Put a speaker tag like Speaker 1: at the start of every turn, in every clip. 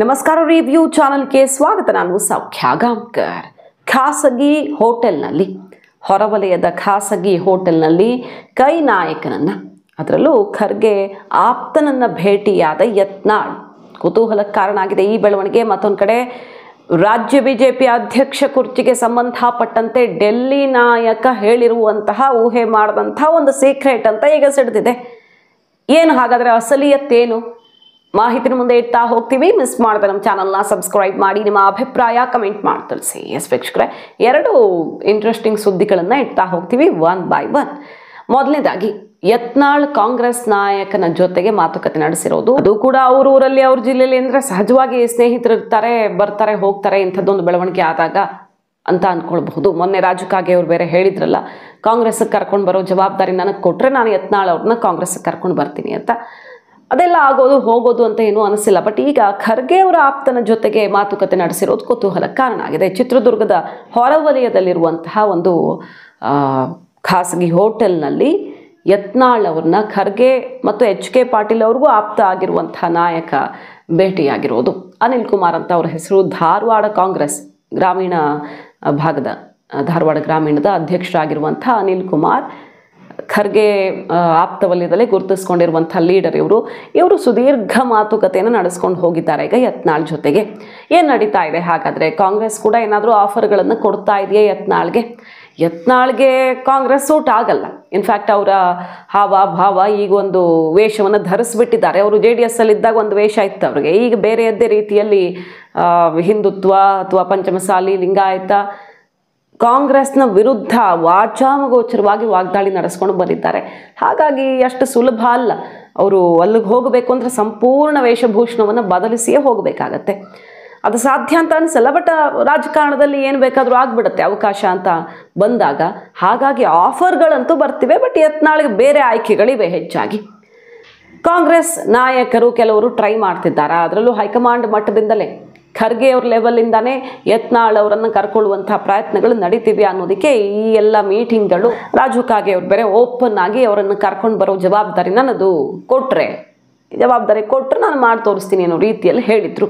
Speaker 1: ನಮಸ್ಕಾರ ರಿವ್ಯೂ ಚಾನೆಲ್ಗೆ ಸ್ವಾಗತ. ನಾನು ಸೌಖ್ಯ ಗಾಂವ್ಕರ್. ಖಾಸಗಿ ಹೋಟೆಲ್ನಲ್ಲಿ, ಹೊರವಲಯದ ಖಾಸಗಿ ಹೋಟೆಲ್ನಲ್ಲಿ ಕೈ ನಾಯಕನನ್ನು, ಅದರಲ್ಲೂ ಖರ್ಗೆ ಆಪ್ತನನ್ನು ಭೇಟಿಯಾದ ಯತ್ನಾಳ್ ಕುತೂಹಲಕ್ಕೆ ಕಾರಣ ಆಗಿದೆ ಈ ಬೆಳವಣಿಗೆ. ಮತ್ತೊಂದು ಕಡೆ ರಾಜ್ಯ ಬಿಜೆಪಿ ಅಧ್ಯಕ್ಷ ಕುರ್ಚಿಗೆ ಸಂಬಂಧಪಟ್ಟಂತೆ ಡೆಲ್ಲಿ ನಾಯಕ ಹೇಳಿರುವಂತಹ, ಊಹೆ ಮಾಡಿದಂತಹ ಒಂದು ಸೀಕ್ರೆಟ್ ಅಂತ ಈಗ ಸಿಡ್ದಿದೆ. ಏನು ಹಾಗಾದರೆ ಅಸಲಿಯತ್ತೇನು? ಮಾಹಿತಿನ ಮುಂದೆ ಇಡ್ತಾ ಹೋಗ್ತೀವಿ. ಮಿಸ್ ಮಾಡಿದ್ರೆ ನಮ್ಮ ಚಾನಲ್ನ ಸಬ್ಸ್ಕ್ರೈಬ್ ಮಾಡಿ, ನಿಮ್ಮ ಅಭಿಪ್ರಾಯ ಕಮೆಂಟ್ ಮಾಡಿ ತಿಳಿಸಿ. ವೀಕ್ಷಕರೇ, ಎರಡು ಇಂಟ್ರೆಸ್ಟಿಂಗ್ ಸುದ್ದಿಗಳನ್ನು ಇಡ್ತಾ ಹೋಗ್ತೀವಿ ಒನ್ ಬೈ ಒನ್. ಮೊದಲನೇದಾಗಿ, ಯತ್ನಾಳ್ ಕಾಂಗ್ರೆಸ್ ನಾಯಕನ ಜೊತೆಗೆ ಮಾತುಕತೆ ನಡೆಸಿರೋದು. ಅದು ಕೂಡ ಅವ್ರ ಊರಲ್ಲಿ, ಅವ್ರ ಜಿಲ್ಲೆಯಲ್ಲಿ ಅಂದರೆ ಸಹಜವಾಗಿ ಸ್ನೇಹಿತರು ಇರ್ತಾರೆ, ಬರ್ತಾರೆ, ಹೋಗ್ತಾರೆ. ಇಂಥದ್ದೊಂದು ಬೆಳವಣಿಗೆ ಆದಾಗ ಅಂತ ಅಂದ್ಕೊಳ್ಬಹುದು. ಮೊನ್ನೆ ರಾಜಕಾಗೆ ಅವ್ರು ಬೇರೆ ಹೇಳಿದ್ರಲ್ಲ, ಕಾಂಗ್ರೆಸ್ಗೆ ಕರ್ಕೊಂಡು ಬರೋ ಜವಾಬ್ದಾರಿ ನನಗೆ ಕೊಟ್ಟರೆ ನಾನು ಯತ್ನಾಳ್ ಅವ್ರನ್ನ ಕಾಂಗ್ರೆಸ್ಗೆ ಕರ್ಕೊಂಡು ಬರ್ತೀನಿ ಅಂತ. ಅದೆಲ್ಲ ಆಗೋದು ಹೋಗೋದು ಅಂತ ಏನೂ ಅನಿಸಿಲ್ಲ. ಬಟ್ ಈಗ ಖರ್ಗೆ ಅವರ ಆಪ್ತನ ಜೊತೆಗೆ ಮಾತುಕತೆ ನಡೆಸಿರೋದು ಕುತೂಹಲಕ್ಕೆ ಕಾರಣ ಆಗಿದೆ. ಚಿತ್ರದುರ್ಗದ ಹೊರವಲಯದಲ್ಲಿರುವಂತಹ ಒಂದು ಖಾಸಗಿ ಹೋಟೆಲ್ನಲ್ಲಿ ಯತ್ನಾಳ್ ಅವ್ರನ್ನ ಖರ್ಗೆ ಮತ್ತು HK ಪಾಟೀಲ್ ಅವ್ರಿಗೂ ಆಪ್ತ ಆಗಿರುವಂತಹ ನಾಯಕ ಭೇಟಿಯಾಗಿರೋದು. ಅನಿಲ್ ಕುಮಾರ್ ಅಂತ ಅವ್ರ ಹೆಸರು. ಧಾರವಾಡ ಕಾಂಗ್ರೆಸ್ ಗ್ರಾಮೀಣ ಭಾಗದ, ಧಾರವಾಡ ಗ್ರಾಮೀಣದ ಅಧ್ಯಕ್ಷರಾಗಿರುವಂಥ ಅನಿಲ್ ಕುಮಾರ್ ಖರ್ಗೆ ಆಪ್ತ ವಲಯದಲ್ಲೇ ಗುರುತಿಸ್ಕೊಂಡಿರುವಂಥ ಲೀಡರ್ ಇವರು ಸುದೀರ್ಘ ಮಾತುಕತೆಯನ್ನು ನಡೆಸ್ಕೊಂಡು ಹೋಗಿದ್ದಾರೆ ಈಗ ಯತ್ನಾಳ್ ಜೊತೆಗೆ. ಏನು ನಡೀತಾ ಇದೆ ಹಾಗಾದರೆ? ಕಾಂಗ್ರೆಸ್ ಕೂಡ ಏನಾದರೂ ಆಫರ್ಗಳನ್ನು ಕೊಡ್ತಾ ಇದೆಯೇ ಯತ್ನಾಳ್ಗೆ ಕಾಂಗ್ರೆಸ್ ಸೂಟ್ ಆಗಲ್ಲ. ಇನ್ಫ್ಯಾಕ್ಟ್ ಅವರ ಹಾವ ಭಾವ ಈಗ ಒಂದು ವೇಷವನ್ನು ಧರಿಸ್ಬಿಟ್ಟಿದ್ದಾರೆ. ಅವರು JDS ಅಲ್ಲಿದ್ದಾಗ ಒಂದು ವೇಷ ಇತ್ತು ಅವ್ರಿಗೆ, ಈಗ ಬೇರೆಯದ್ದೇ ರೀತಿಯಲ್ಲಿ ಹಿಂದುತ್ವ ಅಥವಾ ಪಂಚಮಸಾಲಿ ಲಿಂಗಾಯತ ಕಾಂಗ್ರೆಸ್ನ ವಿರುದ್ಧ ವಾಚಾಮಗೋಚರವಾಗಿ ವಾಗ್ದಾಳಿ ನಡೆಸ್ಕೊಂಡು ಬಂದಿದ್ದಾರೆ. ಹಾಗಾಗಿ ಅಷ್ಟು ಸುಲಭ ಅಲ್ಲ. ಅವರು ಅಲ್ಲಿಗೆ ಹೋಗಬೇಕು ಅಂದರೆ ಸಂಪೂರ್ಣ ವೇಷಭೂಷಣವನ್ನು ಬದಲಿಸಿಯೇ ಹೋಗಬೇಕಾಗತ್ತೆ. ಅದು ಸಾಧ್ಯ ಅಂತ ಅನಿಸಲ್ಲ. ಬಟ್ ರಾಜಕಾರಣದಲ್ಲಿ ಏನು ಬೇಕಾದರೂ ಆಗಿಬಿಡುತ್ತೆ ಅವಕಾಶ ಅಂತ ಬಂದಾಗ. ಹಾಗಾಗಿ ಆಫರ್ಗಳಂತೂ ಬರ್ತಿವೆ. ಬಟ್ ಯತ್ನಾಳ್ಗೆ ಬೇರೆ ಆಯ್ಕೆಗಳಿವೆ ಹೆಚ್ಚಾಗಿ. ಕಾಂಗ್ರೆಸ್ ನಾಯಕರು ಕೆಲವರು ಟ್ರೈ ಮಾಡ್ತಿದ್ದಾರೆ. ಅದರಲ್ಲೂ ಹೈಕಮಾಂಡ್ ಮಟ್ಟದಿಂದಲೇ ಖರ್ಗೆ ಅವ್ರ ಲೆವೆಲಿಂದಾನೇ ಯತ್ನಾಳ್ ಅವರನ್ನು ಕರ್ಕೊಳ್ಳುವಂತಹ ಪ್ರಯತ್ನಗಳು ನಡೀತಿವೆ ಅನ್ನೋದಕ್ಕೆ ಈ ಎಲ್ಲ ಮೀಟಿಂಗ್ಗಳು. ರಾಜು ಕಾಗೆ ಅವ್ರು ಬೇರೆ ಓಪನ್ ಆಗಿ ಅವರನ್ನು ಕರ್ಕೊಂಡು ಬರೋ ಜವಾಬ್ದಾರಿ ನನ್ನದು, ಜವಾಬ್ದಾರಿ ಕೊಟ್ಟರೆ ನಾನು ಮಾಡಿ ತೋರಿಸ್ತೀನಿ ಅನ್ನೋ ರೀತಿಯಲ್ಲಿ ಹೇಳಿದರು.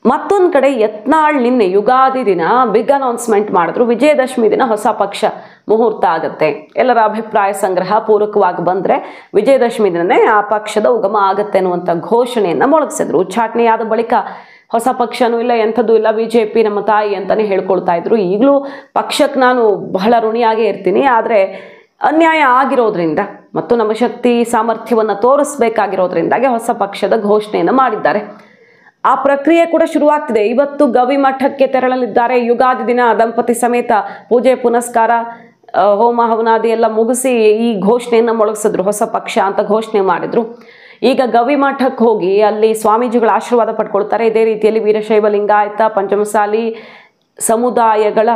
Speaker 1: ಮತ್ತೊಂದು ಕಡೆ ಯತ್ನಾಳ್ ನಿನ್ನೆ ಯುಗಾದಿ ದಿನ ಬಿಗ್ ಅನೌನ್ಸ್ಮೆಂಟ್ ಮಾಡಿದ್ರು. ವಿಜಯದಶಮಿ ದಿನ ಹೊಸ ಪಕ್ಷ ಮುಹೂರ್ತ ಆಗುತ್ತೆ, ಎಲ್ಲರ ಅಭಿಪ್ರಾಯ ಸಂಗ್ರಹ ಪೂರಕವಾಗಿ ಬಂದರೆ ವಿಜಯದಶಮಿ ದಿನನೇ ಆ ಪಕ್ಷದ ಉಗಮ ಆಗುತ್ತೆ ಅನ್ನುವಂಥ ಘೋಷಣೆಯನ್ನು ಮೊಳಗಿಸಿದ್ರು. ಉಚ್ಚಾಟನೆ ಆದ ಬಳಿಕ ಹೊಸ ಪಕ್ಷನೂ ಇಲ್ಲ, ಎಂಥದ್ದು ಇಲ್ಲ, BJP ನಮ್ಮ ತಾಯಿ ಅಂತಲೇ ಹೇಳ್ಕೊಳ್ತಾ ಇದ್ರು. ಈಗಲೂ ಪಕ್ಷಕ್ಕೆ ನಾನು ಬಹಳ ಋಣಿಯಾಗೇ ಇರ್ತೀನಿ. ಆದರೆ ಅನ್ಯಾಯ ಆಗಿರೋದ್ರಿಂದ ಮತ್ತು ನಮ್ಮ ಶಕ್ತಿ ಸಾಮರ್ಥ್ಯವನ್ನು ತೋರಿಸ್ಬೇಕಾಗಿರೋದ್ರಿಂದಾಗೆ ಹೊಸ ಪಕ್ಷದ ಘೋಷಣೆಯನ್ನು ಮಾಡಿದ್ದಾರೆ. ಆ ಪ್ರಕ್ರಿಯೆ ಕೂಡ ಶುರುವಾಗ್ತಿದೆ. ಇವತ್ತು ಗವಿ ಮಠಕ್ಕೆ ತೆರಳಲಿದ್ದಾರೆ. ಯುಗಾದಿ ದಿನ ದಂಪತಿ ಸಮೇತ ಪೂಜೆ ಪುನಸ್ಕಾರ, ಹೋಮ ಹವನಾದಿ ಎಲ್ಲ ಮುಗಿಸಿ ಈ ಘೋಷಣೆಯನ್ನು ಮೊಳಗಿಸಿದ್ರು. ಹೊಸ ಪಕ್ಷ ಅಂತ ಘೋಷಣೆ ಮಾಡಿದ್ರು. ಈಗ ಗವಿ ಮಠಕ್ಕೆ ಹೋಗಿ ಅಲ್ಲಿ ಸ್ವಾಮೀಜಿಗಳ ಆಶೀರ್ವಾದ ಪಡ್ಕೊಳ್ತಾರೆ. ಇದೇ ರೀತಿಯಲ್ಲಿ ವೀರಶೈವ ಲಿಂಗಾಯತ ಪಂಚಮಸಾಲಿ ಸಮುದಾಯಗಳ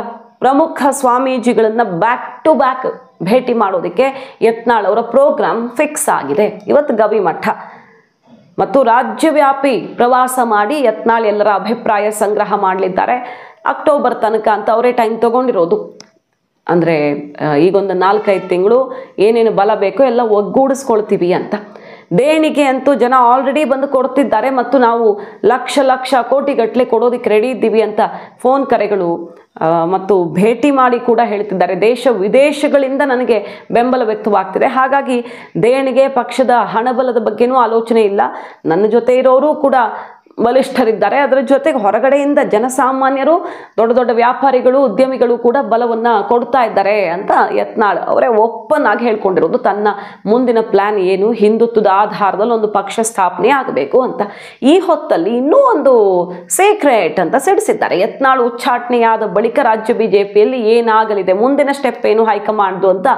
Speaker 1: ಪ್ರಮುಖ ಸ್ವಾಮೀಜಿಗಳನ್ನು ಬ್ಯಾಕ್ ಟು ಬ್ಯಾಕ್ ಭೇಟಿ ಮಾಡೋದಕ್ಕೆ ಯತ್ನಾಳ್ ಅವರ ಪ್ರೋಗ್ರಾಮ್ ಫಿಕ್ಸ್ ಆಗಿದೆ. ಇವತ್ತು ಗವಿ ಮಠ ಮತ್ತು ರಾಜ್ಯವ್ಯಾಪಿ ಪ್ರವಾಸ ಮಾಡಿ ಯತ್ನಾಳ್ ಎಲ್ಲರ ಅಭಿಪ್ರಾಯ ಸಂಗ್ರಹ ಮಾಡಲಿದ್ದಾರೆ. ಅಕ್ಟೋಬರ್ ತನಕ ಅಂತ ಅವರೇ ಟೈಮ್ ತೊಗೊಂಡಿರೋದು. ಅಂದರೆ ಈಗೊಂದು 4-5 ತಿಂಗಳು ಏನೇನು ಬಲ ಬೇಕೋ ಎಲ್ಲ ಒಗ್ಗೂಡಿಸ್ಕೊಳ್ತೀವಿ ಅಂತ. ದೇಣಿಗೆ ಅಂತೂ ಜನ ಆಲ್ರೆಡಿ ಬಂದು ಕೊಡ್ತಿದ್ದಾರೆ ಮತ್ತು ನಾವು ಲಕ್ಷ ಕೋಟಿಗಟ್ಟಲೆ ಕೊಡೋದಕ್ಕೆ ರೆಡಿ ಇದ್ದೀವಿ ಅಂತ ಫೋನ್ ಕರೆಗಳು ಮತ್ತು ಭೇಟಿ ಮಾಡಿ ಕೂಡ ಹೇಳ್ತಿದ್ದಾರೆ. ದೇಶ ವಿದೇಶಗಳಿಂದ ನನಗೆ ಬೆಂಬಲ ವ್ಯಕ್ತವಾಗ್ತಿದೆ. ಹಾಗಾಗಿ ದೇಣಿಗೆ, ಪಕ್ಷದ ಹಣಬಲದ ಬಗ್ಗೆನೂ ಆಲೋಚನೆ ಇಲ್ಲ. ನನ್ನ ಜೊತೆ ಇರೋರು ಕೂಡ ಬಲಿಷ್ಠರಿದ್ದಾರೆ. ಅದರ ಜೊತೆಗೆ ಹೊರಗಡೆಯಿಂದ ಜನಸಾಮಾನ್ಯರು, ದೊಡ್ಡ ದೊಡ್ಡ ವ್ಯಾಪಾರಿಗಳು, ಉದ್ಯಮಿಗಳು ಕೂಡ ಬಲವನ್ನು ಕೊಡ್ತಾ ಇದ್ದಾರೆ ಅಂತ ಯತ್ನಾಳ್ ಅವರೇ ಓಪನ್ ಆಗಿ ಹೇಳ್ಕೊಂಡಿರೋದು. ತನ್ನ ಮುಂದಿನ ಪ್ಲ್ಯಾನ್ ಏನು, ಹಿಂದುತ್ವದ ಆಧಾರದಲ್ಲಿ ಒಂದು ಪಕ್ಷ ಸ್ಥಾಪನೆ ಆಗಬೇಕು ಅಂತ. ಈ ಹೊತ್ತಲ್ಲಿ ಇನ್ನೂ ಒಂದು ಸೀಕ್ರೆಟ್ ಅಂತ ಸಿಡಿಸಿದ್ದಾರೆ. ಯತ್ನಾಳ್ ಉಚ್ಚಾಟನೆಯಾದ ಬಳಿಕ ರಾಜ್ಯ BJPಯಲ್ಲಿ ಏನಾಗಲಿದೆ, ಮುಂದಿನ ಸ್ಟೆಪ್ ಏನು ಹೈಕಮಾಂಡ್ದು ಅಂತ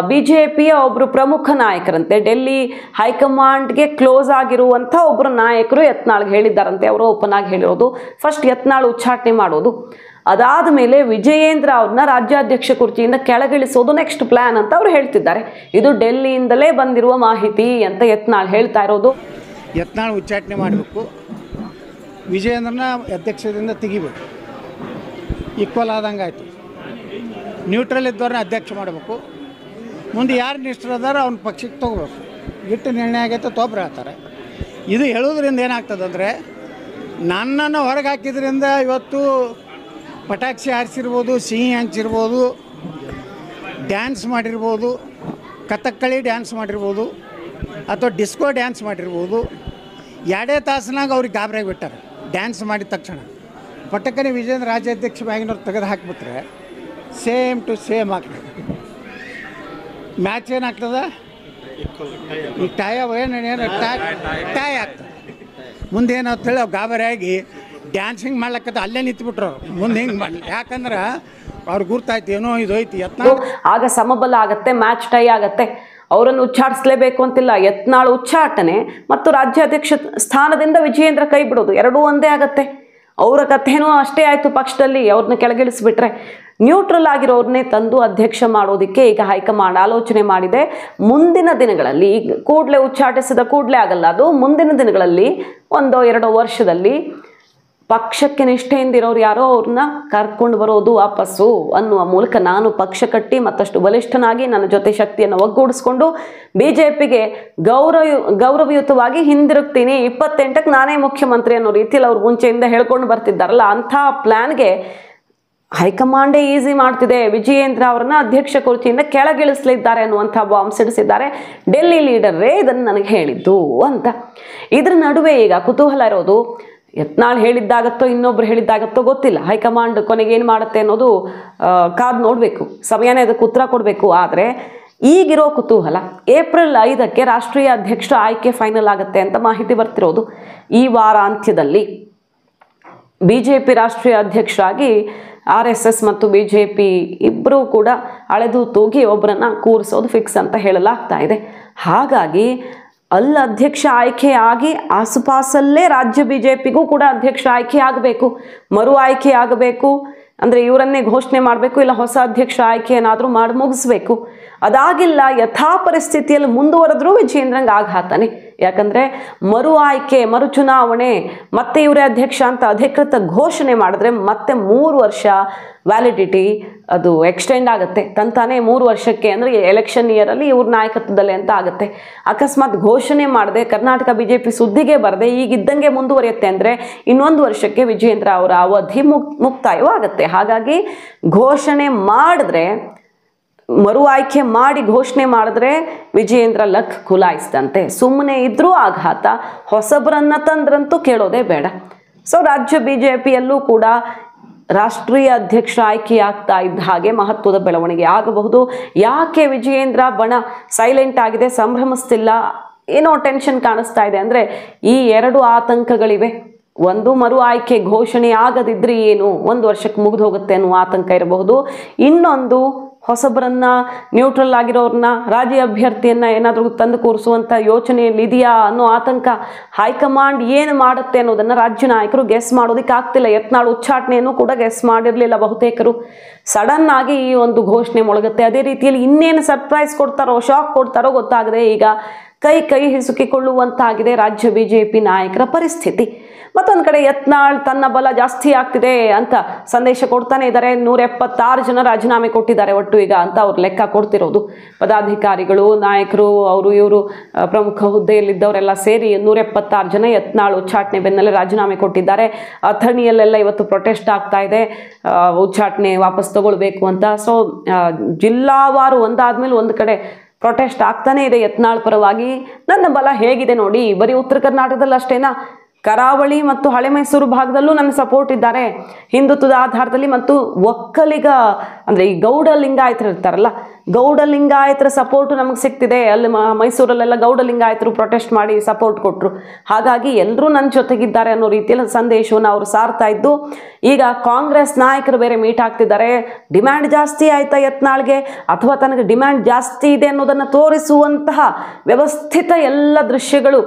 Speaker 1: BJPಯ ಒಬ್ಬರು ಪ್ರಮುಖ ನಾಯಕರಂತೆ, ಡೆಲ್ಲಿ ಹೈಕಮಾಂಡ್ಗೆ ಕ್ಲೋಸ್ ಆಗಿರುವಂಥ ಒಬ್ಬರು ನಾಯಕರು ಯತ್ನಾಳ್ಗೆ ಹೇಳಿದ್ದಾರಂತೆ. ಅವರು ಓಪನ್ ಆಗಿ ಹೇಳಿರೋದು. ಫಸ್ಟ್ ಯತ್ನಾಳ್ ಉಚ್ಚಾಟನೆ ಮಾಡೋದು, ಅದಾದ ಮೇಲೆ ವಿಜಯೇಂದ್ರ ಅವ್ರನ್ನ ರಾಜ್ಯಾಧ್ಯಕ್ಷ ಕುರ್ಚಿಯಿಂದ ಕೆಳಗಿಳಿಸೋದು ನೆಕ್ಸ್ಟ್ ಪ್ಲ್ಯಾನ್ ಅಂತ ಅವರು ಹೇಳ್ತಿದ್ದಾರೆ. ಇದು ಡೆಲ್ಲಿಯಿಂದಲೇ ಬಂದಿರುವ ಮಾಹಿತಿ ಅಂತ ಯತ್ನಾಳ್ ಹೇಳ್ತಾ ಇರೋದು.
Speaker 2: ಯತ್ನಾಳ್ ಉಚ್ಚಾಟನೆ ಮಾಡಬೇಕು, ವಿಜಯೇಂದ್ರನ ಅಧ್ಯಕ್ಷದಿಂದ ತೆಗಿಬೇಕು, ಈಕ್ವಲ್ ಆದಂಗೆ ಆಯಿತು. ನ್ಯೂಟ್ರಲ್ ಇದ್ದವ್ರನ್ನ ಅಧ್ಯಕ್ಷ ಮಾಡಬೇಕು. ಮುಂದೆ ಯಾರು ನಿಷ್ಠರದಾರೋ ಅವ್ನ ಪಕ್ಷಕ್ಕೆ ತೊಗೋಬೇಕು. ಇಟ್ಟು ನಿರ್ಣಯ ಆಗೈತೆ ತೊಗೊಬ್ರು ಹೇಳ್ತಾರೆ. ಇದು ಹೇಳೋದ್ರಿಂದ ಏನಾಗ್ತದೆ ಅಂದರೆ ನನ್ನನ್ನು ಹೊರಗೆ ಹಾಕಿದ್ರಿಂದ ಇವತ್ತು ಪಟಾಕ್ಷಿ ಹಾರಿಸಿರ್ಬೋದು, ಸಿಹಿ ಹಂಚಿರ್ಬೋದು, ಡ್ಯಾನ್ಸ್ ಮಾಡಿರ್ಬೋದು, ಕಥಕ್ಕಳಿ ಡ್ಯಾನ್ಸ್ ಮಾಡಿರ್ಬೋದು ಅಥವಾ ಡಿಸ್ಕೋ ಡ್ಯಾನ್ಸ್ ಮಾಡಿರ್ಬೋದು. 2 ತಾಸಿನಾಗ ಅವ್ರಿಗೆ ಗಾಬರಿಯಾಗಿ ಬಿಟ್ಟಾರೆ ಡ್ಯಾನ್ಸ್ ಮಾಡಿದ ತಕ್ಷಣ. ಪಟ್ಟಕ್ಕನೆ ವಿಜೇಂದ್ರ ರಾಜ್ಯಾಧ್ಯಕ್ಷ ಬ್ಯಾಗಿನವ್ರು ತೆಗೆದು ಹಾಕಿಬಿಟ್ರೆ ಸೇಮ್ ಟು ಸೇಮ್ ಆಗ್ತದೆ. ಮ್ಯಾಚ್ ಏನಾಗ್ತದೆ, ಈ ಟೈ ಆಗ್ತದೆ. ಮುಂದೆ ಏನಾಗ್ತೇಳಿ ಅವ್ರು ಗಾಬರಿಯಾಗಿ ಡ್ಯಾನ್ಸ್ ಹಿಂಗೆ ಮಾಡ್ಲಕ್ಕದ ಅಲ್ಲೇ ನಿಂತ್ಬಿಟ್ರು ಮುಂದೆ ಹಿಂಗೆ ಮಾಡಲಿ. ಯಾಕಂದ್ರೆ ಅವ್ರಿಗೆ ಗುರ್ತಾಯ್ತು ಏನೋ ಇದು ಐತಿ
Speaker 1: ಆಗ ಸಮಬಲ ಆಗತ್ತೆ, ಮ್ಯಾಚ್ ಟೈ ಆಗತ್ತೆ. ಅವರನ್ನು ಉಚ್ಚಾಟಿಸಲೇಬೇಕು ಅಂತಿಲ್ಲ. ಯತ್ನಾಳ್ ಉಚ್ಚಾಟನೆ ಮತ್ತು ರಾಜ್ಯಾಧ್ಯಕ್ಷ ಸ್ಥಾನದಿಂದ ವಿಜಯೇಂದ್ರ ಕೈ ಬಿಡೋದು ಎರಡೂ ಒಂದೇ ಆಗತ್ತೆ. ಅವರ ಕಥೆನೂ ಅಷ್ಟೇ ಆಯಿತು. ಪಕ್ಷದಲ್ಲಿ ಅವ್ರನ್ನ ಕೆಳಗಿಳಿಸ್ಬಿಟ್ರೆ ನ್ಯೂಟ್ರಲ್ ಆಗಿರೋರನ್ನೇ ತಂದು ಅಧ್ಯಕ್ಷ ಮಾಡೋದಕ್ಕೆ ಈಗ ಹೈಕಮಾಂಡ್ ಆಲೋಚನೆ ಮಾಡಿದೆ. ಮುಂದಿನ ದಿನಗಳಲ್ಲಿ, ಈಗ ಕೂಡಲೇ ಉಚ್ಚಾಟಿಸಿದ ಕೂಡಲೇ ಆಗಲ್ಲ ಅದು. ಮುಂದಿನ ದಿನಗಳಲ್ಲಿ 1-2 ವರ್ಷದಲ್ಲಿ ಪಕ್ಷಕ್ಕೆ ನಿಷ್ಠೆಯಿಂದಿರೋರು ಯಾರೋ ಅವ್ರನ್ನ ಕರ್ಕೊಂಡು ಬರೋದು ವಾಪಸ್ಸು ಅನ್ನುವ ಮೂಲಕ ನಾನು ಪಕ್ಷ ಕಟ್ಟಿ ಮತ್ತಷ್ಟು ಬಲಿಷ್ಠನಾಗಿ ನನ್ನ ಜೊತೆ ಶಕ್ತಿಯನ್ನು ಒಗ್ಗೂಡಿಸ್ಕೊಂಡು BJPಗೆ ಗೌರವಯುತವಾಗಿ ಹಿಂದಿರುಗ್ತೀನಿ, 28ಕ್ಕೆ ನಾನೇ ಮುಖ್ಯಮಂತ್ರಿ ಅನ್ನೋ ರೀತಿಯಲ್ಲಿ ಅವ್ರು ಮುಂಚೆಯಿಂದ ಹೇಳ್ಕೊಂಡು ಬರ್ತಿದ್ದಾರಲ್ಲ, ಅಂಥ ಪ್ಲ್ಯಾನ್ಗೆ ಹೈಕಮಾಂಡೇ ಈಸಿ ಮಾಡ್ತಿದೆ. ವಿಜಯೇಂದ್ರ ಅವರನ್ನ ಅಧ್ಯಕ್ಷ ಕುರ್ಚಿಯಿಂದ ಕೆಳಗಿಳಿಸಲಿದ್ದಾರೆ ಅನ್ನುವಂಥ ಬಾಂಬ್ ಸಿಡಿಸಿದ್ದಾರೆ. ಡೆಲ್ಲಿ ಲೀಡರೇ ಇದನ್ನು ನನಗೆ ಹೇಳಿದ್ದು ಅಂತ. ಇದ್ರ ನಡುವೆ ಈಗ ಕುತೂಹಲ ಇರೋದು, ಯತ್ನಾಳ್ ಹೇಳಿದ್ದಾಗತ್ತೋ ಇನ್ನೊಬ್ರು ಹೇಳಿದ್ದಾಗತ್ತೋ ಗೊತ್ತಿಲ್ಲ. ಹೈಕಮಾಂಡ್ ಕೊನೆಗೆ ಏನು ಮಾಡುತ್ತೆ ಅನ್ನೋದು ಕಾದು ನೋಡಬೇಕು, ಸಮಯನೇ ಅದಕ್ಕೆ ಉತ್ತರ ಕೊಡಬೇಕು. ಆದರೆ ಈಗಿರೋ ಕುತೂಹಲ, ಏಪ್ರಿಲ್ 5ಕ್ಕೆ ರಾಷ್ಟ್ರೀಯ ಅಧ್ಯಕ್ಷ ಆಯ್ಕೆ ಫೈನಲ್ ಆಗುತ್ತೆ ಅಂತ ಮಾಹಿತಿ ಬರ್ತಿರೋದು. ಈ ವಾರಾಂತ್ಯದಲ್ಲಿ BJP ರಾಷ್ಟ್ರೀಯ ಅಧ್ಯಕ್ಷರಾಗಿ RSS ಮತ್ತು BJP ಇಬ್ಬರೂ ಕೂಡ ಅಳೆದು ತೂಗಿ ಒಬ್ಬರನ್ನ ಕೂರಿಸೋದು ಫಿಕ್ಸ್ ಅಂತ ಹೇಳಲಾಗ್ತಾ ಇದೆ. ಹಾಗಾಗಿ ಅಲ್ಲಿ ಅಧ್ಯಕ್ಷ ಆಯ್ಕೆ ಆಗಿ ಆಸುಪಾಸಲ್ಲೇ ರಾಜ್ಯ BJPಗೂ ಕೂಡ ಅಧ್ಯಕ್ಷ ಆಯ್ಕೆ ಆಗಬೇಕು, ಮರು ಆಯ್ಕೆ ಆಗಬೇಕು. ಅಂದರೆ ಇವರನ್ನೇ ಘೋಷಣೆ ಮಾಡಬೇಕು, ಇಲ್ಲ ಹೊಸ ಅಧ್ಯಕ್ಷ ಆಯ್ಕೆ ಏನಾದರೂ ಮಾಡಿ ಮುಗಿಸ್ಬೇಕು. ಅದಾಗಿಲ್ಲ, ಯಥಾ ಪರಿಸ್ಥಿತಿಯಲ್ಲಿ ಮುಂದುವರೆದ್ರೂ ವಿಜಯೇಂದ್ರಂಗೆ ಆಘಾತನೇ. ಯಾಕಂದರೆ ಮರು ಆಯ್ಕೆ, ಮರು ಚುನಾವಣೆ, ಮತ್ತೆ ಇವರೇ ಅಧ್ಯಕ್ಷ ಅಂತ ಅಧಿಕೃತ ಘೋಷಣೆ ಮಾಡಿದ್ರೆ ಮತ್ತೆ 3 ವರ್ಷ ವ್ಯಾಲಿಡಿಟಿ ಅದು ಎಕ್ಸ್ಟೆಂಡ್ ಆಗುತ್ತೆ. ತಂತಾನೆ 3 ವರ್ಷಕ್ಕೆ, ಅಂದರೆ ಎಲೆಕ್ಷನ್ ಇಯರಲ್ಲಿ ಇವ್ರ ನಾಯಕತ್ವದಲ್ಲೇ ಅಂತ ಆಗುತ್ತೆ. ಅಕಸ್ಮಾತ್ ಘೋಷಣೆ ಮಾಡದೆ ಕರ್ನಾಟಕ BJP ಸುದ್ದಿಗೆ ಬರದೆ ಈಗಿದ್ದಂಗೆ ಮುಂದುವರಿಯುತ್ತೆ ಅಂದರೆ ಇನ್ನೊಂದು ವರ್ಷಕ್ಕೆ ವಿಜಯೇಂದ್ರ ಅವರ ಅವಧಿ ಮುಕ್ತಾಯವಾಗುತ್ತೆ. ಹಾಗಾಗಿ ಘೋಷಣೆ ಮಾಡಿದ್ರೆ, ಮರು ಆಯ್ಕೆ ಮಾಡಿ ಘೋಷಣೆ ಮಾಡಿದ್ರೆ ವಿಜಯೇಂದ್ರ ಲಕ್ ಖುಲಾಯಿಸಿದಂತೆ. ಸುಮ್ಮನೆ ಇದ್ರೂ ಆಘಾತ, ಹೊಸಬರನ್ನ ತಂದ್ರಂತೂ ಕೇಳೋದೇ ಬೇಡ. ಸೊ ರಾಜ್ಯ BJPಯಲ್ಲೂ ಕೂಡ ರಾಷ್ಟ್ರೀಯ ಅಧ್ಯಕ್ಷ ಆಯ್ಕೆಯಾಗ್ತಾ ಇದ್ದ ಹಾಗೆ ಮಹತ್ವದ ಬೆಳವಣಿಗೆ ಆಗಬಹುದು. ಯಾಕೆ ವಿಜಯೇಂದ್ರ ಬಣ ಸೈಲೆಂಟ್ ಆಗಿದೆ, ಸಂಭ್ರಮಿಸ್ತಿಲ್ಲ, ಏನೋ ಟೆನ್ಷನ್ ಕಾಣಿಸ್ತಾ ಇದೆ ಅಂದರೆ ಈ 2 ಆತಂಕಗಳಿವೆ. ಒಂದು, ಮರು ಆಯ್ಕೆ ಘೋಷಣೆ ಆಗದಿದ್ರೆ ಏನು, 1 ವರ್ಷಕ್ಕೆ ಮುಗಿದು ಹೋಗುತ್ತೆ ಅನ್ನೋ ಆತಂಕ ಇರಬಹುದು. ಇನ್ನೊಂದು, ಹೊಸಬರನ್ನ, ನ್ಯೂಟ್ರಲ್ ಆಗಿರೋರನ್ನ, ರಾಜ್ಯ ಅಭ್ಯರ್ಥಿಯನ್ನ ಏನಾದರೂ ತಂದು ಕೂರಿಸುವಂಥ ಯೋಚನೆಯಲ್ಲಿ ಇದೆಯಾ ಅನ್ನೋ ಆತಂಕ. ಹೈಕಮಾಂಡ್ ಏನು ಮಾಡುತ್ತೆ ಅನ್ನೋದನ್ನು ರಾಜ್ಯ ನಾಯಕರು ಗೆಸ್ ಮಾಡೋದಕ್ಕೆ ಆಗ್ತಿಲ್ಲ. ಯತ್ನಾಳ್ ಉಚ್ಚಾಟನೆಯನ್ನು ಕೂಡ ಗೆಸ್ ಮಾಡಿರಲಿಲ್ಲ ಬಹುತೇಕರು. ಸಡನ್ ಆಗಿ ಈ ಒಂದು ಘೋಷಣೆ ಮೊಳಗುತ್ತೆ. ಅದೇ ರೀತಿಯಲ್ಲಿ ಇನ್ನೇನು ಸರ್ಪ್ರೈಸ್ ಕೊಡ್ತಾರೋ, ಶಾಕ್ ಕೊಡ್ತಾರೋ ಗೊತ್ತಾಗದೆ ಈಗ ಕೈ ಹಿಸುಕಿಕೊಳ್ಳುವಂತಾಗಿದೆ ರಾಜ್ಯ BJP ನಾಯಕರ ಪರಿಸ್ಥಿತಿ. ಮತ್ತೊಂದು ಕಡೆ ಯತ್ನಾಳ್ ತನ್ನ ಬಲ ಜಾಸ್ತಿ ಆಗ್ತಿದೆ ಅಂತ ಸಂದೇಶ ಕೊಡ್ತಾನೆ ಇದ್ದಾರೆ. 176 ಜನ ರಾಜೀನಾಮೆ ಕೊಟ್ಟಿದ್ದಾರೆ ಒಟ್ಟು ಈಗ ಅಂತ ಅವ್ರು ಲೆಕ್ಕ ಕೊಡ್ತಿರೋದು. ಪದಾಧಿಕಾರಿಗಳು, ನಾಯಕರು, ಅವರು ಇವರು ಪ್ರಮುಖ ಹುದ್ದೆಯಲ್ಲಿದ್ದವರೆಲ್ಲ ಸೇರಿ 176 ಜನ ಯತ್ನಾಳ್ ಉಚ್ಚಾಟನೆ ಬೆನ್ನಲ್ಲೇ ರಾಜೀನಾಮೆ ಕೊಟ್ಟಿದ್ದಾರೆ. ಅಥಣಿಯಲ್ಲೆಲ್ಲ ಇವತ್ತು ಪ್ರೊಟೆಸ್ಟ್ ಆಗ್ತಾ ಇದೆ, ಉಚ್ಚಾಟನೆ ವಾಪಸ್ ತಗೊಳ್ಬೇಕು ಅಂತ. ಸೊ ಜಿಲ್ಲಾವಾರು ಒಂದಾದ್ಮೇಲೆ ಒಂದು ಕಡೆ ಪ್ರೊಟೆಸ್ಟ್ ಆಗ್ತಾನೆ ಇದೆ ಯತ್ನಾಳ್ ಪರವಾಗಿ. ನನ್ನ ಬಲ ಹೇಗಿದೆ ನೋಡಿ, ಬರೀ ಉತ್ತರ ಕರ್ನಾಟಕದಲ್ಲಿ ಅಷ್ಟೇನಾ, ಕರಾವಳಿ ಮತ್ತು ಹಳೆ ಮೈಸೂರು ಭಾಗದಲ್ಲೂ ನನ್ನ ಸಪೋರ್ಟ್ ಇದ್ದಾರೆ ಹಿಂದುತ್ವದ ಆಧಾರದಲ್ಲಿ. ಮತ್ತು ಒಕ್ಕಲಿಗ ಅಂದರೆ ಈ ಗೌಡ ಲಿಂಗಾಯತರು ಇರ್ತಾರಲ್ಲ, ಗೌಡ ಲಿಂಗಾಯತರ ಸಪೋರ್ಟು ನಮಗೆ ಸಿಗ್ತಿದೆ. ಅಲ್ಲಿ ಮೈಸೂರಲ್ಲೆಲ್ಲ ಗೌಡ ಲಿಂಗಾಯತರು ಪ್ರೊಟೆಸ್ಟ್ ಮಾಡಿ ಸಪೋರ್ಟ್ ಕೊಟ್ಟರು. ಹಾಗಾಗಿ ಎಲ್ಲರೂ ನನ್ನ ಜೊತೆಗಿದ್ದಾರೆ ಅನ್ನೋ ರೀತಿಯಲ್ಲಿ ಸಂದೇಶವನ್ನು ಅವರು ಸಾರ್ತಾ ಇದ್ದು, ಈಗ ಕಾಂಗ್ರೆಸ್ ನಾಯಕರು ಬೇರೆ ಮೀಟ್ ಆಗ್ತಿದ್ದಾರೆ. ಡಿಮ್ಯಾಂಡ್ ಜಾಸ್ತಿ ಆಯ್ತಾ ಯತ್ನಾಳ್ಗೆ, ಅಥವಾ ತನಗೆ ಡಿಮ್ಯಾಂಡ್ ಜಾಸ್ತಿ ಇದೆ ಅನ್ನೋದನ್ನು ತೋರಿಸುವಂತಹ ವ್ಯವಸ್ಥಿತ ಎಲ್ಲ ದೃಶ್ಯಗಳು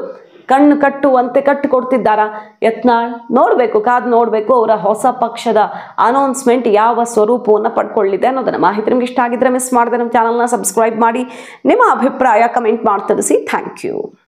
Speaker 1: ಕಣ್ಣು ಕಟ್ಟುವಂತೆ ಕಟ್ಟಿಕೊಡ್ತಿದ್ದಾರಾ ಯತ್ನಾಳ್? ನೋಡಬೇಕು, ಕಾದು ನೋಡಬೇಕು ಅವರ ಹೊಸ ಪಕ್ಷದ ಅನೌನ್ಸ್ಮೆಂಟ್ ಯಾವ ಸ್ವರೂಪವನ್ನು ಪಡ್ಕೊಳ್ಳಿದೆ ಅನ್ನೋದನ್ನು. ಮಾಹಿತಿ ನಿಮ್ಗೆ ಇಷ್ಟ ಆಗಿದ್ರೆ ಮಿಸ್ ಮಾಡಿದ್ರೆ ನಮ್ಮ ಚಾನಲ್ನ ಸಬ್ಸ್ಕ್ರೈಬ್ ಮಾಡಿ, ನಿಮ್ಮ ಅಭಿಪ್ರಾಯ ಕಮೆಂಟ್ ಮಾಡಿ ತಿಳಿಸಿ. Thank you.